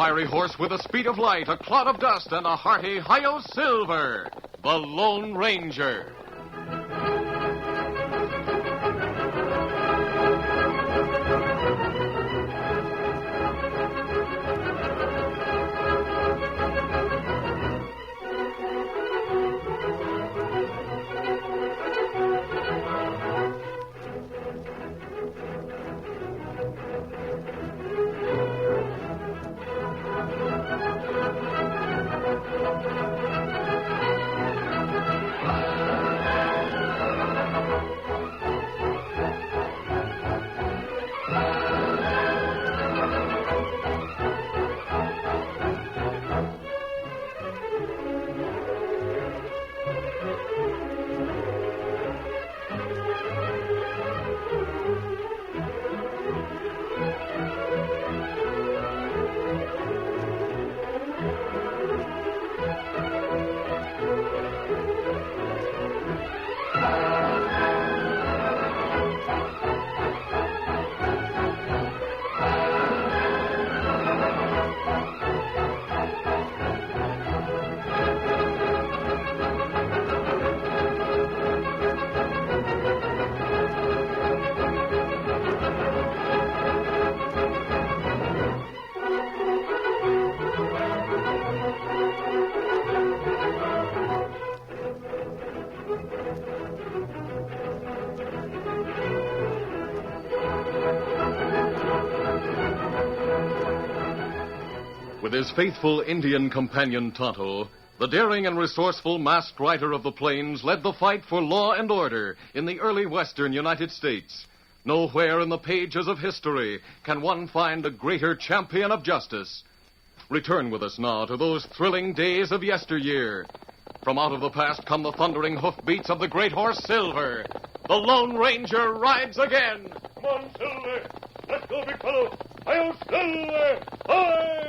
fiery horse with the speed of light, a clod of dust, and a hearty hi-yo silver, the Lone Ranger. With his faithful Indian companion Tonto, the daring and resourceful masked rider of the plains led the fight for law and order in the early western United States. Nowhere in the pages of history can one find a greater champion of justice. Return with us now to those thrilling days of yesteryear. From out of the past come the thundering hoofbeats of the great horse Silver. The Lone Ranger rides again. Come on, Silver. Let's go, big fellow. Hi-yo, Silver! Hi!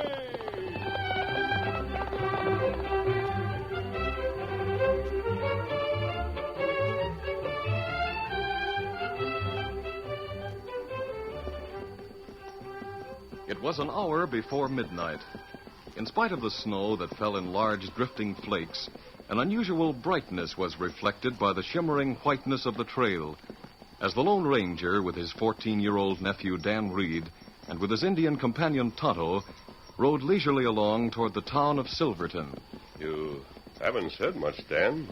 It was an hour before midnight. In spite of the snow that fell in large drifting flakes, an unusual brightness was reflected by the shimmering whiteness of the trail as the Lone Ranger, with his 14-year-old nephew Dan Reed, and with his Indian companion Tonto, rode leisurely along toward the town of Silverton. You haven't said much, Dan.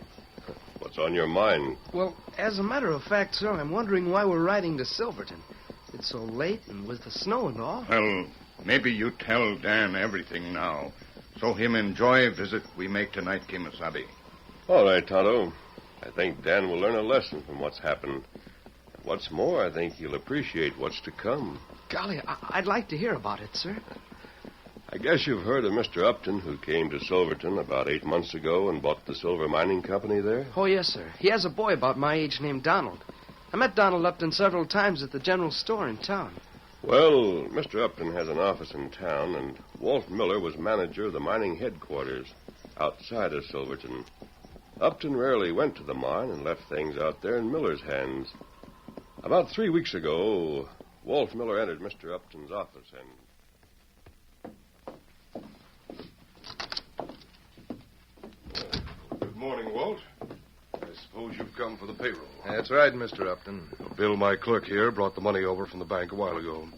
What's on your mind? Well, as a matter of fact, sir, I'm wondering why we're riding to Silverton. It's so late, and with the snow and all. Well, maybe you tell Dan everything now, so him enjoy visit we make tonight, Kimasabi. All right, Tonto. I think Dan will learn a lesson from what's happened. And what's more, I think he'll appreciate what's to come. Golly, I'd like to hear about it, sir. I guess you've heard of Mr. Upton, who came to Silverton about 8 months ago and bought the silver mining company there? Oh, yes, sir. He has a boy about my age named Donald. I met Donald Upton several times at the general store in town. Well, Mr. Upton has an office in town, and Walt Miller was manager of the mining headquarters outside of Silverton. Upton rarely went to the mine and left things out there in Miller's hands. About 3 weeks ago, Walt Miller entered Mr. Upton's office and... Good morning, Walt. I suppose you've come for the payroll. That's right, Mr. Upton. Bill, my clerk here, brought the money over from the bank a while ago.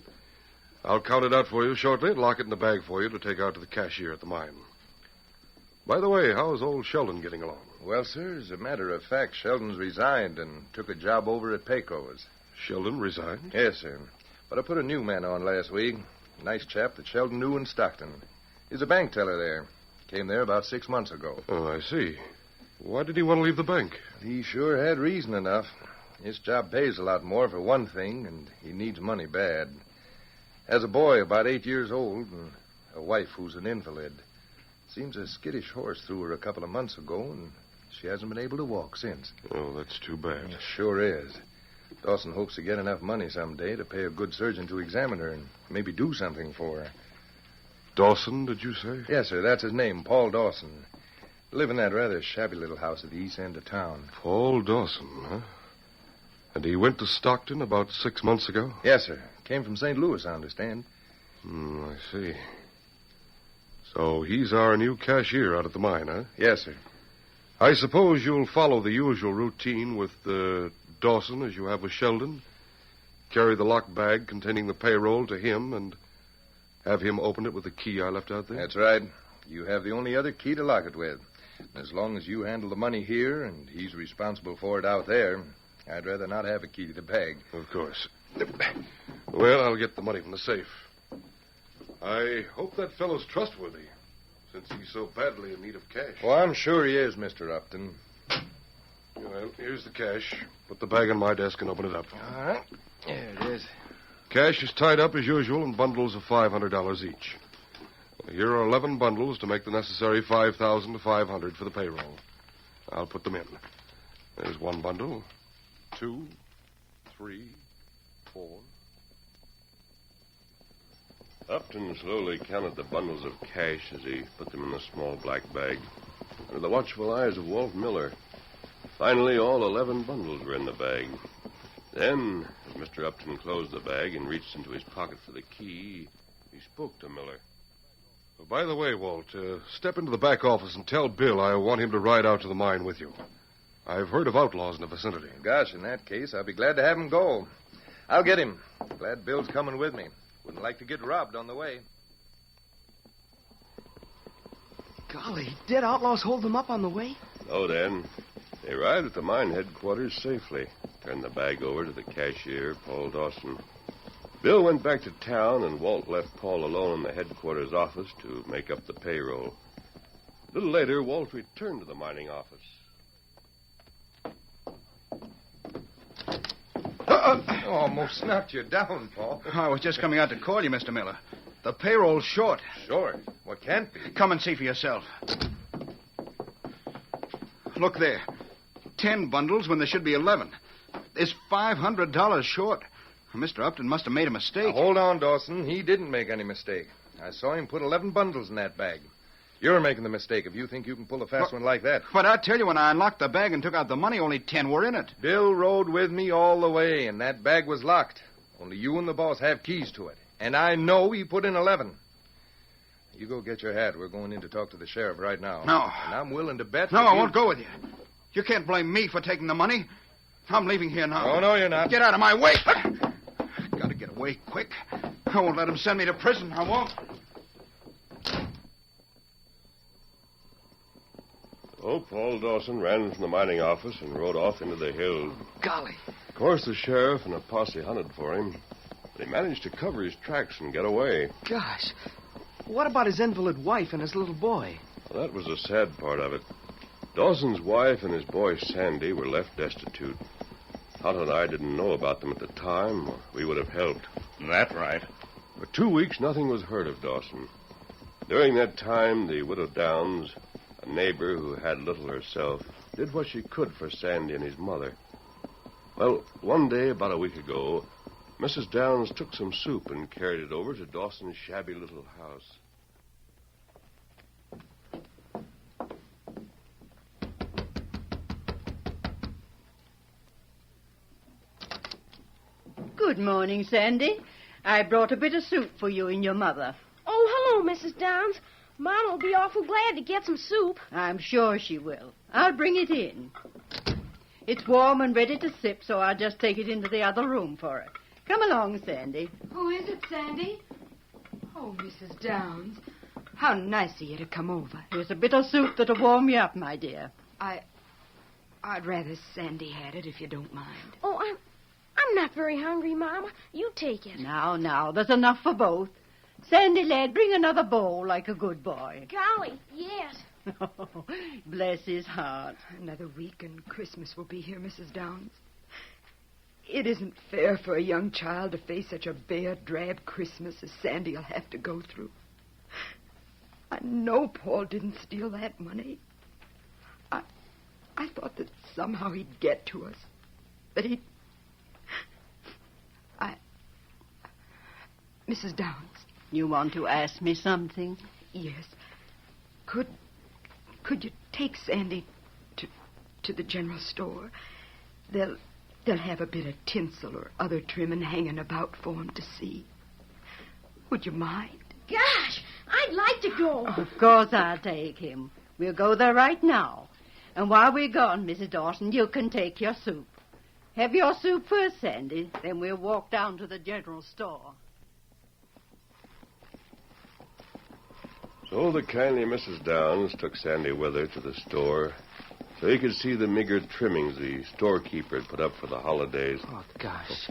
I'll count it out for you shortly and lock it in the bag for you to take out to the cashier at the mine. By the way, how's old Sheldon getting along? Well, sir, as a matter of fact, Sheldon's resigned and took a job over at Pecos. Sheldon resigned? Yes, sir. But I put a new man on last week. A nice chap that Sheldon knew in Stockton. He's a bank teller there. Came there about 6 months ago. Oh, I see. Why did he want to leave the bank? He sure had reason enough. His job pays a lot more for one thing, and he needs money bad. Has a boy about 8 years old and a wife who's an invalid. Seems a skittish horse threw her a couple of months ago, and she hasn't been able to walk since. Oh, that's too bad. It sure is. Dawson hopes to get enough money someday to pay a good surgeon to examine her and maybe do something for her. Dawson, did you say? Yes, sir, that's his name, Paul Dawson. Live in that rather shabby little house at the east end of town. Paul Dawson, huh? And he went to Stockton about 6 months ago? Yes, sir. Came from St. Louis, I understand. I see. So he's our new cashier out at the mine, huh? Yes, sir. I suppose you'll follow the usual routine with Dawson as you have with Sheldon. Carry the locked bag containing the payroll to him and have him open it with the key I left out there? That's right. You have the only other key to lock it with. As long as you handle the money here and he's responsible for it out there, I'd rather not have a key to the bag. Of course. Well, I'll get the money from the safe. I hope that fellow's trustworthy, since he's so badly in need of cash. Well, I'm sure he is, Mr. Upton. Well, here's the cash. Put the bag on my desk and open it up. All right. There it is. Cash is tied up as usual in bundles of $500 each. Here are 11 bundles to make the necessary $5,500 for the payroll. I'll put them in. There's one bundle, 2, 3, 4. Upton slowly counted the bundles of cash as he put them in the small black bag under the watchful eyes of Walt Miller. Finally, all 11 bundles were in the bag. Then, as Mr. Upton closed the bag and reached into his pocket for the key, he spoke to Miller. By the way, Walt, step into the back office and tell Bill I want him to ride out to the mine with you. I've heard of outlaws in the vicinity. Gosh, in that case, I'll be glad to have him go. I'll get him. Glad Bill's coming with me. Wouldn't like to get robbed on the way. Golly, did outlaws hold them up on the way? No, Dan. They arrived at the mine headquarters safely. Turned the bag over to the cashier, Paul Dawson. Bill went back to town, and Walt left Paul alone in the headquarters office to make up the payroll. A little later, Walt returned to the mining office. Almost knocked you down, Paul. I was just coming out to call you, Mr. Miller. The payroll's short. Short? What can't be? Come and see for yourself. Look there. 10 bundles when there should be 11. There's $500 short. Mr. Upton must have made a mistake. Now, hold on, Dawson. He didn't make any mistake. I saw him put 11 bundles in that bag. You're making the mistake if you think you can pull a fast one like that. But I tell you, when I unlocked the bag and took out the money, only 10 were in it. Bill rode with me all the way, and that bag was locked. Only you and the boss have keys to it. And I know he put in 11. You go get your hat. We're going in to talk to the sheriff right now. No. And I'm willing to bet... No, I won't go with you. You can't blame me for taking the money. I'm leaving here now. Oh, no, you're not. Get out of my way. Gotta get away quick. I won't let him send me to prison. I won't. Oh, Paul Dawson ran from the mining office and rode off into the hills. Golly. Of course, the sheriff and a posse hunted for him. But he managed to cover his tracks and get away. Gosh. What about his invalid wife and his little boy? Well, that was the sad part of it. Dawson's wife and his boy, Sandy, were left destitute. Tonto and I didn't know about them at the time, or we would have helped. That's right. For 2 weeks, nothing was heard of Dawson. During that time, the widow Downs, a neighbor who had little herself, did what she could for Sandy and his mother. Well, one day, about a week ago, Mrs. Downs took some soup and carried it over to Dawson's shabby little house. Good morning, Sandy. I brought a bit of soup for you and your mother. Oh, hello, Mrs. Downs. Mom will be awful glad to get some soup. I'm sure she will. I'll bring it in. It's warm and ready to sip, so I'll just take it into the other room for her. Come along, Sandy. Who is it, Sandy? Oh, Mrs. Downs. How nice of you to come over. Here's a bit of soup that'll warm you up, my dear. I'd rather Sandy had it, if you don't mind. Oh, I'm not very hungry, Mama. You take it. Now, there's enough for both. Sandy, lad, bring another bowl like a good boy. Golly, yes. Oh, bless his heart. Another week and Christmas will be here, Mrs. Downs. It isn't fair for a young child to face such a bare, drab Christmas as Sandy'll have to go through. I know Paul didn't steal that money. I thought that somehow he'd get to us. That he'd... Mrs. Downs. You want to ask me something? Yes. Could you take Sandy to the general store? They'll have a bit of tinsel or other trimming hanging about for him to see. Would you mind? Gosh, I'd like to go. Of course I'll take him. We'll go there right now. And while we're gone, Mrs. Dawson, you can take your soup. Have your soup first, Sandy. Then we'll walk down to the general store. So the kindly Mrs. Downs took Sandy with her to the store so he could see the meager trimmings the storekeeper had put up for the holidays. Oh, gosh.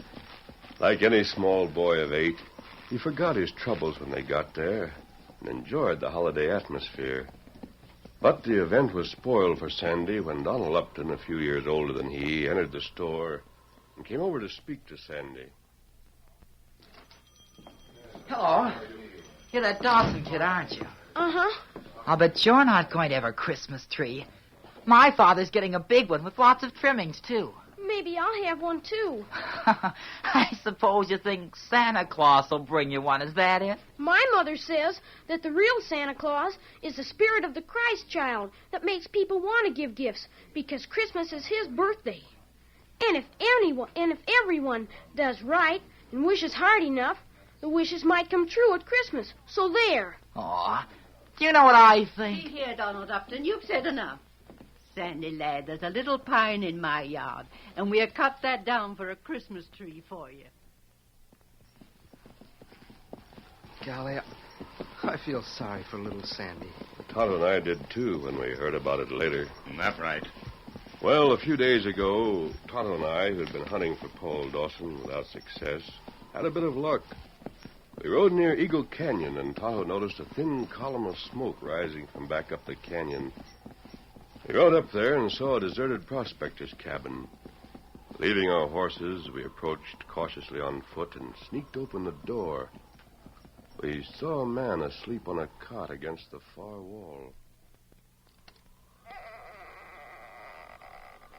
Like any small boy of 8, he forgot his troubles when they got there and enjoyed the holiday atmosphere. But the event was spoiled for Sandy when Donald Upton, a few years older than he, entered the store and came over to speak to Sandy. Hello. You're that Dawson kid, aren't you? Uh-huh. I'll bet you're not going to have a Christmas tree. My father's getting a big one with lots of trimmings, too. Maybe I'll have one, too. I suppose you think Santa Claus will bring you one. Is that it? My mother says that the real Santa Claus is the spirit of the Christ child that makes people want to give gifts because Christmas is his birthday. And if everyone does right and wishes hard enough, the wishes might come true at Christmas. So there. Aw, do you know what I think? See here, Donald Upton, you've said enough. Sandy, lad, there's a little pine in my yard, and we'll cut that down for a Christmas tree for you. Golly, I feel sorry for little Sandy. Tonto and I did, too, when we heard about it later. That's right. Well, a few days ago, Tonto and I, who had been hunting for Paul Dawson without success, had a bit of luck. We rode near Eagle Canyon, and Tonto noticed a thin column of smoke rising from back up the canyon. We rode up there and saw a deserted prospector's cabin. Leaving our horses, we approached cautiously on foot and sneaked open the door. We saw a man asleep on a cot against the far wall.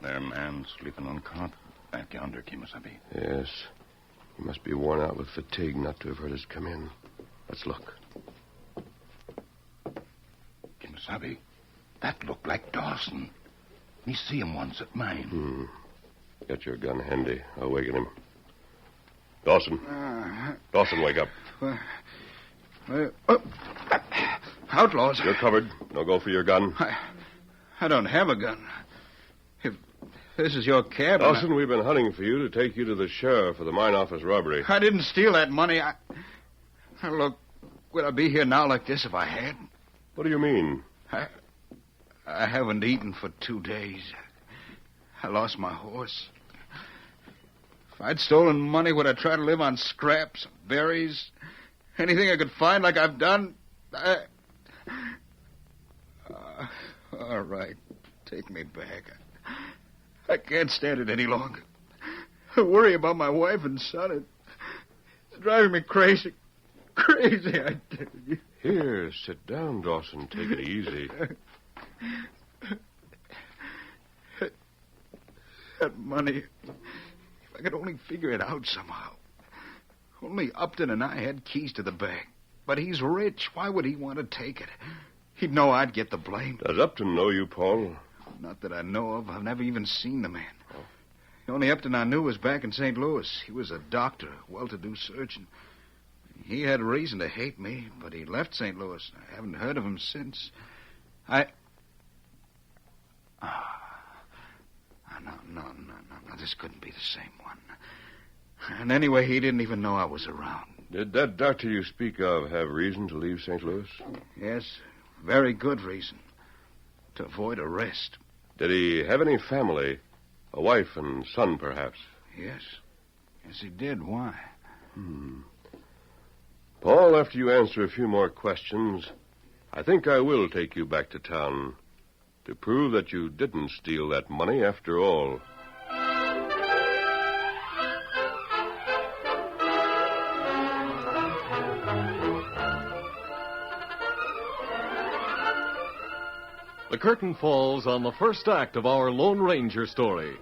There, man, sleeping on cot. Back yonder, Kimasabi. Yes. He must be worn out with fatigue not to have heard us come in. Let's look. Kimasabi, that looked like Dawson. Me see him once at mine. Get your gun handy. I'll waken him. Dawson. Dawson, wake up. Outlaws. You're covered. Now go for your gun. I don't have a gun. If this is your cabin... Dawson, we've been hunting for you to take you to the sheriff for the mine office robbery. I didn't steal that money. Look, would I be here now like this if I had? What do you mean? I haven't eaten for 2 days. I lost my horse. If I'd stolen money, would I try to live on scraps, berries, anything I could find like I've done? All right. Take me back. I can't stand it any longer. I worry about my wife and son. It's driving me crazy. Crazy, I tell you. Here, sit down, Dawson. Take it easy. That money, if I could only figure it out somehow. Only Upton and I had keys to the bank. But he's rich. Why would he want to take it? He'd know I'd get the blame. Does Upton know you, Paul? Not that I know of. I've never even seen the man. Oh. The only Upton I knew was back in St. Louis. He was a doctor, a well-to-do surgeon. He had reason to hate me, but he left St. Louis. I haven't heard of him since. No, this couldn't be the same one. And anyway, he didn't even know I was around. Did that doctor you speak of have reason to leave St. Louis? Yes, very good reason. To avoid arrest. Did he have any family? A wife and son, perhaps? Yes. Yes, he did. Why? Paul, after you answer a few more questions, I think I will take you back to town to prove that you didn't steal that money after all. The curtain falls on the first act of our Lone Ranger story.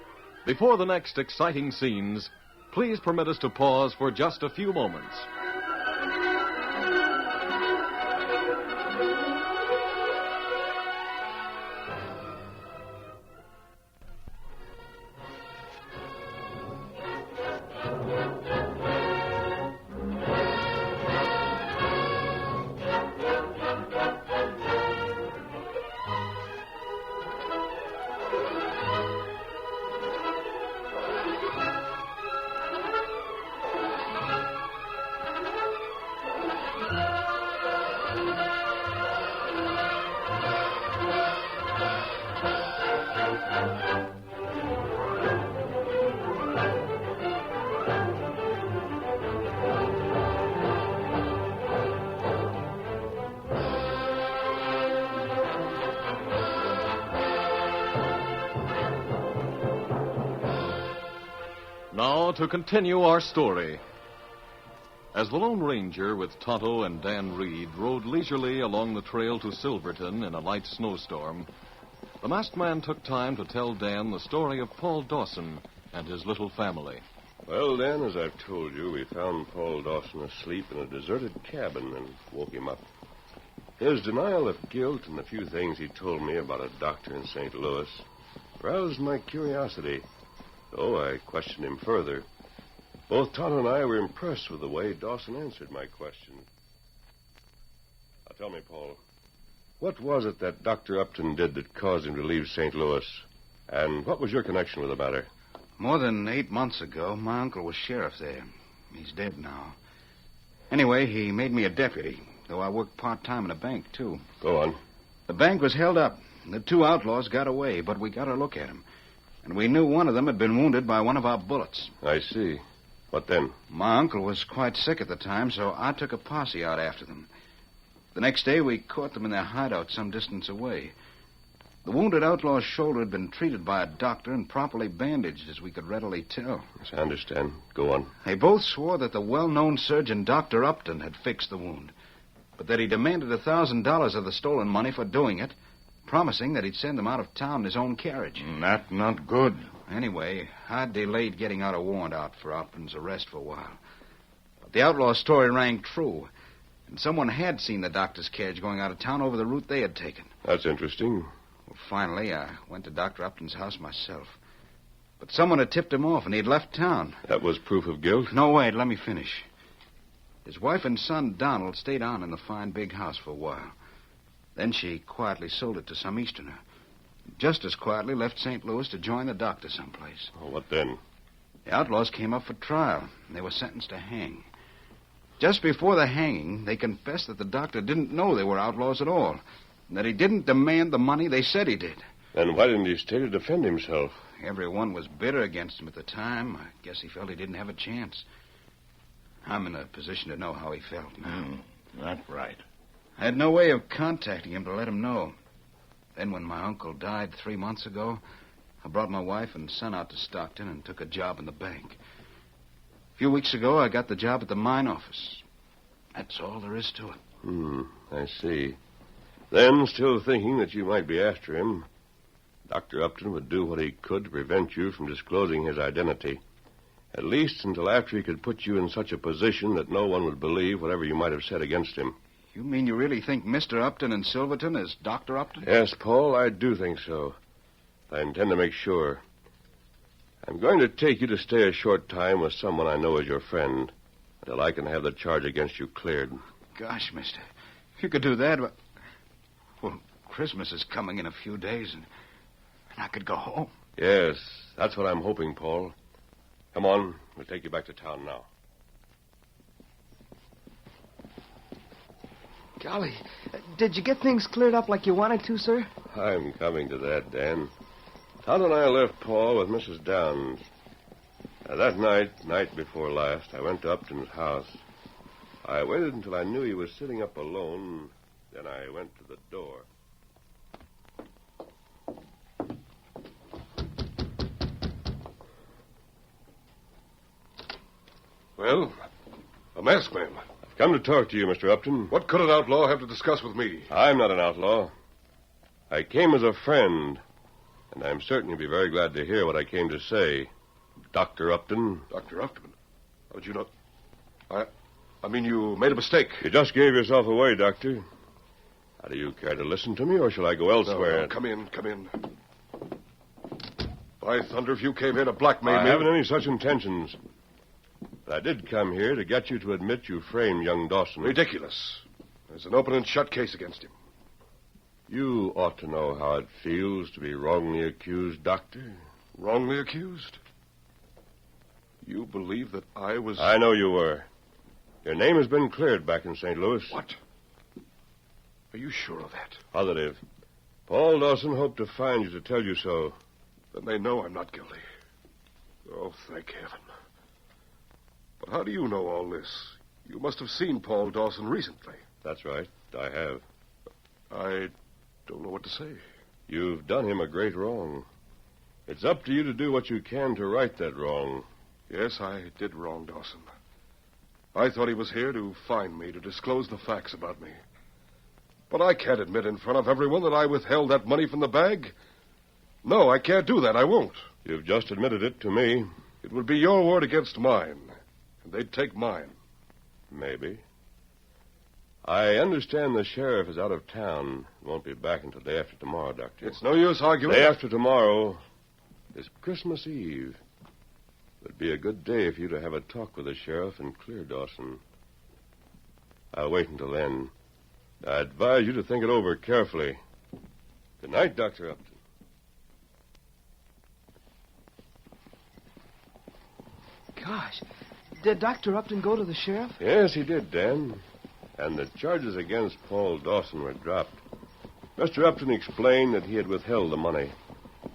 Before the next exciting scenes, please permit us to pause for just a few moments. to continue our story. As the Lone Ranger with Tonto and Dan Reed rode leisurely along the trail to Silverton in a light snowstorm, the masked man took time to tell Dan the story of Paul Dawson and his little family. Well, Dan, as I've told you, we found Paul Dawson asleep in a deserted cabin and woke him up. His denial of guilt and the few things he told me about a doctor in St. Louis roused my curiosity, so I questioned him further. Both Tonto and I were impressed with the way Dawson answered my question. Now, tell me, Paul, what was it that Dr. Upton did that caused him to leave St. Louis? And what was your connection with the matter? More than 8 months ago, my uncle was sheriff there. He's dead now. Anyway, he made me a deputy, though I worked part-time in a bank, too. Go on. The bank was held up. The 2 outlaws got away, but we got a look at them. And we knew one of them had been wounded by one of our bullets. I see. What then? My uncle was quite sick at the time, so I took a posse out after them. The next day, we caught them in their hideout some distance away. The wounded outlaw's shoulder had been treated by a doctor and properly bandaged, as we could readily tell. Yes, I understand. Go on. They both swore that the well-known surgeon, Dr. Upton, had fixed the wound, but that he demanded $1,000 of the stolen money for doing it, promising that he'd send them out of town in his own carriage. That's not good. Anyway, I delayed getting out a warrant out for Upton's arrest for a while. But the outlaw's story rang true, and someone had seen the doctor's carriage going out of town over the route they had taken. That's interesting. Well, finally, I went to Dr. Upton's house myself. But someone had tipped him off, and he'd left town. That was proof of guilt? No, wait, let me finish. His wife and son, Donald, stayed on in the fine big house for a while. Then she quietly sold it to some Easterner. Just as quietly left St. Louis to join the doctor someplace. Oh, what then? The outlaws came up for trial, and they were sentenced to hang. Just before the hanging, they confessed that the doctor didn't know they were outlaws at all, and that he didn't demand the money they said he did. Then why didn't he stay to defend himself? Everyone was bitter against him at the time. I guess he felt he didn't have a chance. I'm in a position to know how he felt now. That's right. I had no way of contacting him to let him know. Then when my uncle died 3 months ago, I brought my wife and son out to Stockton and took a job in the bank. A few weeks ago, I got the job at the mine office. That's all there is to it. I see. Then, still thinking that you might be after him, Dr. Upton would do what he could to prevent you from disclosing his identity. At least until after he could put you in such a position that no one would believe whatever you might have said against him. You mean you really think Mr. Upton in Silverton is Dr. Upton? Yes, Paul, I do think so. I intend to make sure. I'm going to take you to stay a short time with someone I know is your friend, until I can have the charge against you cleared. Gosh, mister, if you could do that, well, Christmas is coming in a few days, and I could go home. Yes, that's what I'm hoping, Paul. Come on, we'll take you back to town now. Golly, did you get things cleared up like you wanted to, sir? I'm coming to that, Dan. Tonto and I left Paul with Mrs. Downs. That night before last, I went to Upton's house. I waited until I knew he was sitting up alone. Then I went to the door. Well, a masked man. I've come to talk to you, Mr. Upton. What could an outlaw have to discuss with me? I'm not an outlaw. I came as a friend, and I'm certain you'll be very glad to hear what I came to say. Dr. Upton. Dr. Upton? How did you know? I mean, you made a mistake. You just gave yourself away, Doctor. Now, do you care to listen to me, or shall I go elsewhere? No, come in. By thunder, if you came here to blackmail me... I haven't any such intentions. But I did come here to get you to admit you framed young Dawson. Ridiculous. There's an open and shut case against him. You ought to know how it feels to be wrongly accused, Doctor. Wrongly accused? You believe that I was... I know you were. Your name has been cleared back in St. Louis. What? Are you sure of that? Positive. Paul Dawson hoped to find you to tell you so. Then they know I'm not guilty. Oh, thank heaven. But how do you know all this? You must have seen Paul Dawson recently. That's right. I have. I don't know what to say. You've done him a great wrong. It's up to you to do what you can to right that wrong. Yes, I did wrong Dawson. I thought he was here to find me, to disclose the facts about me. But I can't admit in front of everyone that I withheld that money from the bag. No, I can't do that. I won't. You've just admitted it to me. It would be your word against mine, and they'd take mine. Maybe. I understand the sheriff is out of town. Won't be back until day after tomorrow, Doctor. It's no use arguing. Day after tomorrow is Christmas Eve. It'd be a good day for you to have a talk with the sheriff and clear Dawson. I'll wait until then. I advise you to think it over carefully. Good night, Dr. Upton. Gosh, did Dr. Upton go to the sheriff? Yes, he did, Dan. And the charges against Paul Dawson were dropped. Mr. Upton explained that he had withheld the money.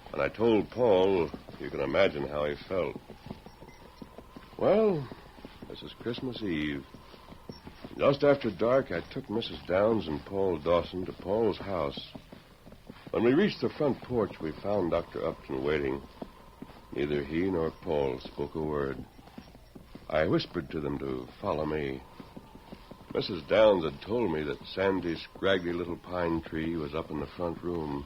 When I told Paul, you can imagine how he felt. Well, this is Christmas Eve. Just after dark, I took Mrs. Downs and Paul Dawson to Paul's house. When we reached the front porch, we found Dr. Upton waiting. Neither he nor Paul spoke a word. I whispered to them to follow me. Mrs. Downs had told me that Sandy's scraggly little pine tree was up in the front room,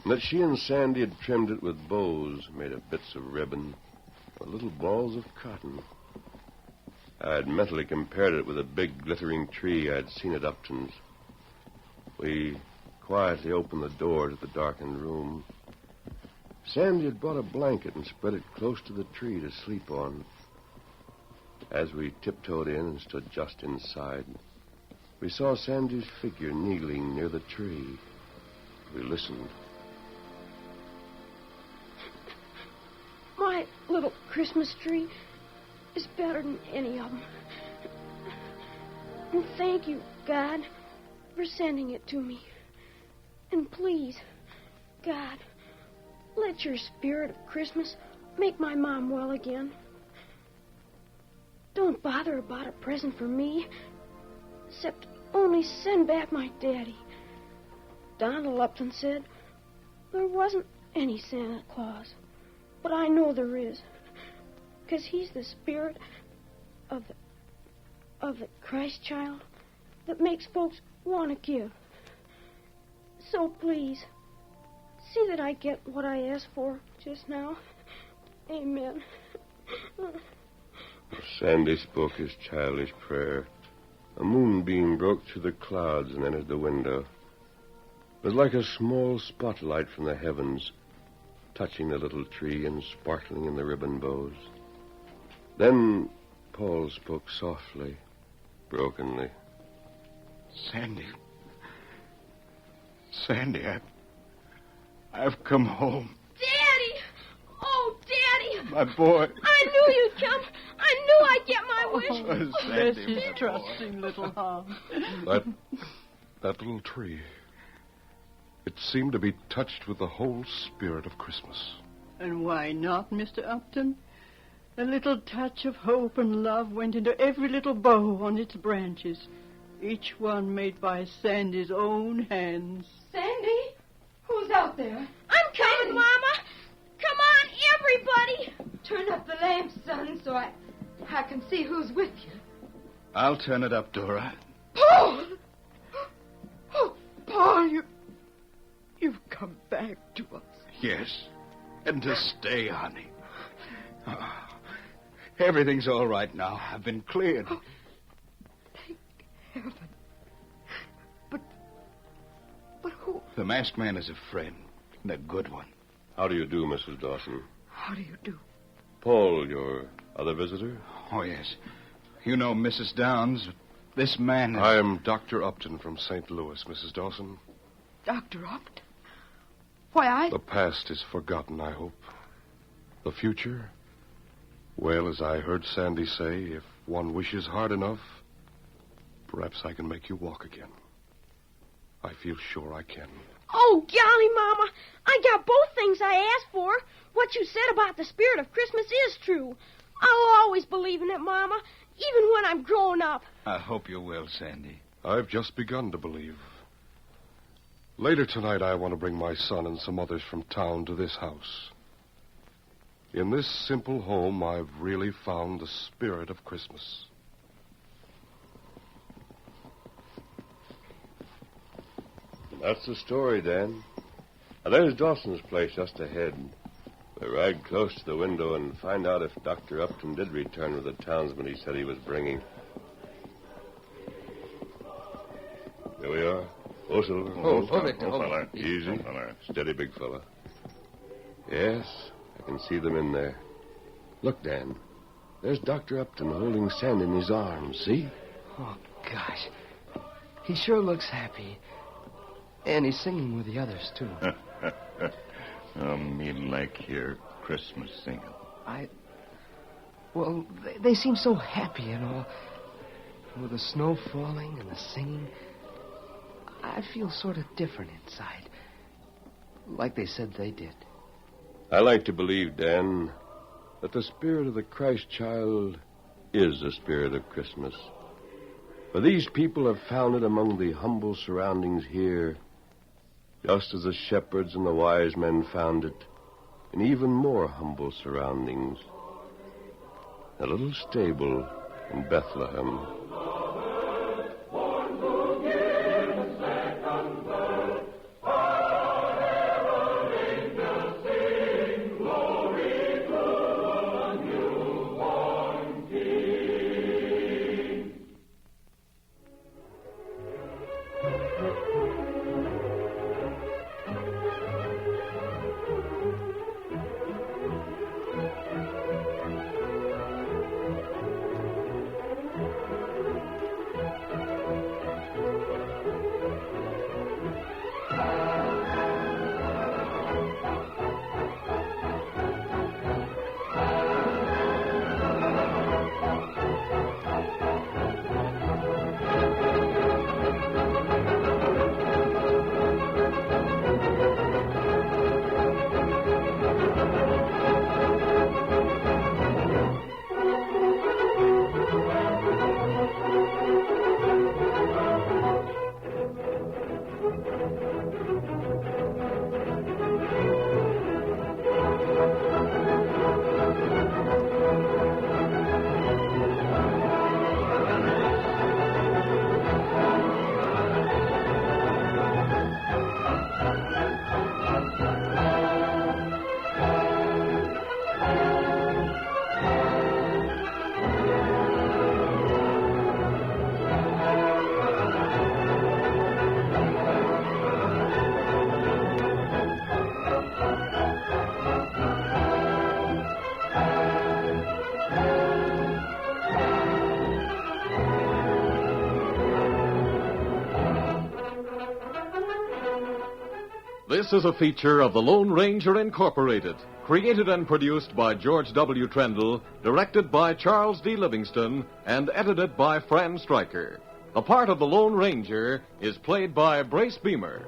and that she and Sandy had trimmed it with bows made of bits of ribbon or little balls of cotton. I had mentally compared it with a big, glittering tree I had seen at Upton's. We quietly opened the door to the darkened room. Sandy had brought a blanket and spread it close to the tree to sleep on. As we tiptoed in and stood just inside, we saw Sandy's figure kneeling near the tree. We listened. My little Christmas tree is better than any of them. And thank you, God, for sending it to me. And please, God, let your spirit of Christmas make my mom well again. Don't bother about a present for me, except only send back my daddy. Donald Upton said there wasn't any Santa Claus, but I know there is, because he's the spirit of the Christ child that makes folks want to give. So please, see that I get what I asked for just now. Amen. Sandy spoke his childish prayer. A moonbeam broke through the clouds and entered the window. It was like a small spotlight from the heavens, touching the little tree and sparkling in the ribbon bows. Then Paul spoke softly, brokenly. Sandy, I've come home. Daddy! Oh, Daddy! My boy. I knew you'd come. I knew I'd get my wish. Bless his trusting little heart. That little tree, it seemed to be touched with the whole spirit of Christmas. And why not, Mr. Upton? A little touch of hope and love went into every little bow on its branches, each one made by Sandy's own hands. Sandy? Who's out there? I'm coming, Mama. Come on, everybody. Turn up the lamp, son, so I can see who's with you. I'll turn it up, Dora. Paul! Oh, Paul, you've come back to us. Yes, and to stay, honey. Oh, everything's all right now. I've been cleared. Oh, thank heaven. But who? The masked man is a friend, and a good one. How do you do, Mrs. Dawson? How do you do? Paul, your other visitor? Oh, yes. You know Mrs. Downs. This man is... I am Dr. Upton from St. Louis, Mrs. Dawson. Dr. Upton? Why, The past is forgotten, I hope. The future? Well, as I heard Sandy say, if one wishes hard enough, perhaps I can make you walk again. I feel sure I can. Oh, golly, Mama. I got both things I asked for. What you said about the spirit of Christmas is true. I'll always believe in it, Mama, even when I'm grown up. I hope you will, Sandy. I've just begun to believe. Later tonight, I want to bring my son and some others from town to this house. In this simple home, I've really found the spirit of Christmas. That's the story, Dan. Now, there's Dawson's place just ahead. We'll ride close to the window and find out if Dr. Upton did return with the townsman he said he was bringing. Here we are. Oh, Silver. Victor. Fella. Easy. Steady, big fella. Yes, I can see them in there. Look, Dan. There's Dr. Upton holding Sandy in his arms, see? Oh, gosh. He sure looks happy. And he's singing with the others, too. Me like your Christmas singing. Well, they seem so happy and all. With the snow falling and the singing, I feel sort of different inside. Like they said they did. I like to believe, Dan, that the spirit of the Christ child is the spirit of Christmas. For these people have found it among the humble surroundings here, just as the shepherds and the wise men found it in even more humble surroundings. A little stable in Bethlehem. This is a feature of the Lone Ranger Incorporated, created and produced by George W. Trendle, directed by Charles D. Livingston, and edited by Fran Stryker. The part of the Lone Ranger is played by Brace Beamer.